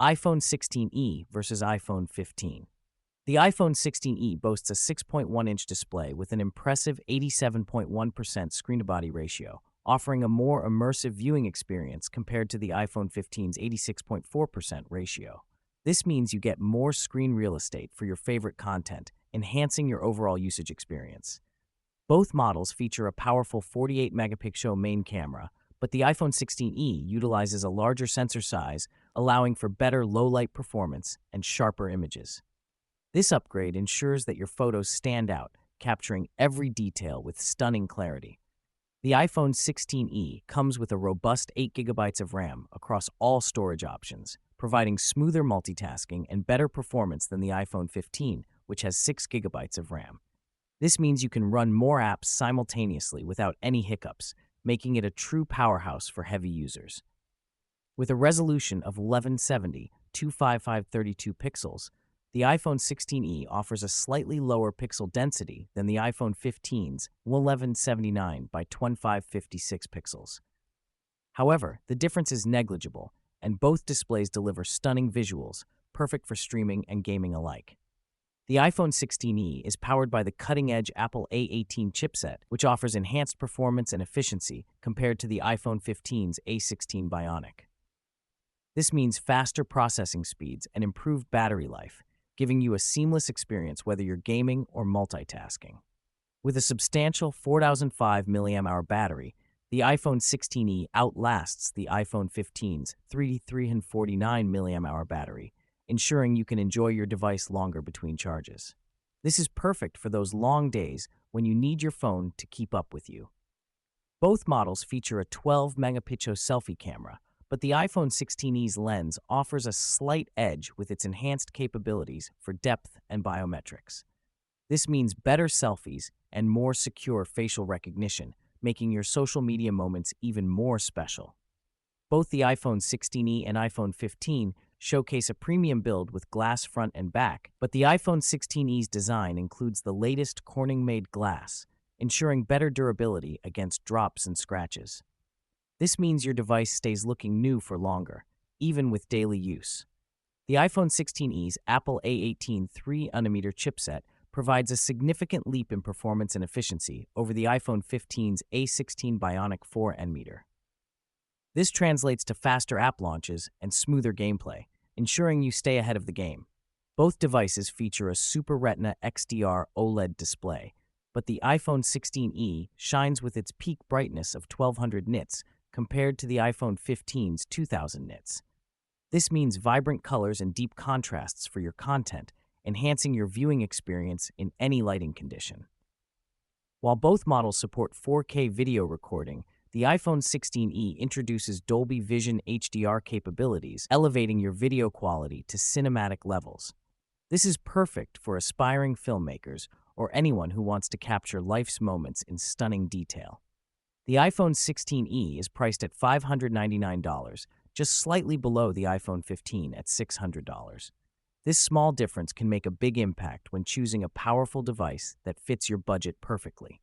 iPhone 16e versus iPhone 15. The iPhone 16e boasts a 6.1-inch display with an impressive 87.1% screen-to-body ratio, offering a more immersive viewing experience compared to the iPhone 15's 86.4% ratio. This means you get more screen real estate for your favorite content, enhancing your overall usage experience. Both models feature a powerful 48-megapixel main camera, but the iPhone 16e utilizes a larger sensor size, allowing for better low-light performance and sharper images. This upgrade ensures that your photos stand out, capturing every detail with stunning clarity. The iPhone 16e comes with a robust 8 gigabytes of RAM across all storage options, providing smoother multitasking and better performance than the iPhone 15, which has 6 gigabytes of RAM. This means you can run more apps simultaneously without any hiccups, making it a true powerhouse for heavy users. With a resolution of 1170 25532 pixels, the iPhone 16e offers a slightly lower pixel density than the iPhone 15's 1179 by 2556 pixels. However, the difference is negligible, and both displays deliver stunning visuals, perfect for streaming and gaming alike. The iPhone 16e is powered by the cutting-edge Apple A18 chipset, which offers enhanced performance and efficiency compared to the iPhone 15's A16 Bionic. This means faster processing speeds and improved battery life, giving you a seamless experience whether you're gaming or multitasking. With a substantial 4005 mAh battery, the iPhone 16e outlasts the iPhone 15's 3349 mAh battery, ensuring you can enjoy your device longer between charges. This is perfect for those long days when you need your phone to keep up with you. Both models feature a 12-megapixel selfie camera, but the iPhone 16e's lens offers a slight edge with its enhanced capabilities for depth and biometrics. This means better selfies and more secure facial recognition, making your social media moments even more special. Both the iPhone 16e and iPhone 15 showcase a premium build with glass front and back, but the iPhone 16e's design includes the latest Corning-made glass, ensuring better durability against drops and scratches. This means your device stays looking new for longer, even with daily use. The iPhone 16e's Apple A18 3nm chipset provides a significant leap in performance and efficiency over the iPhone 15's A16 Bionic 4nm. This translates to faster app launches and smoother gameplay, ensuring you stay ahead of the game. Both devices feature a Super Retina XDR OLED display, but the iPhone 16e shines with its peak brightness of 1200 nits compared to the iPhone 15's 2000 nits. This means vibrant colors and deep contrasts for your content, enhancing your viewing experience in any lighting condition. While both models support 4K video recording, the iPhone 16e introduces Dolby Vision HDR capabilities, elevating your video quality to cinematic levels. This is perfect for aspiring filmmakers or anyone who wants to capture life's moments in stunning detail. The iPhone 16e is priced at $599, just slightly below the iPhone 15 at $600. This small difference can make a big impact when choosing a powerful device that fits your budget perfectly.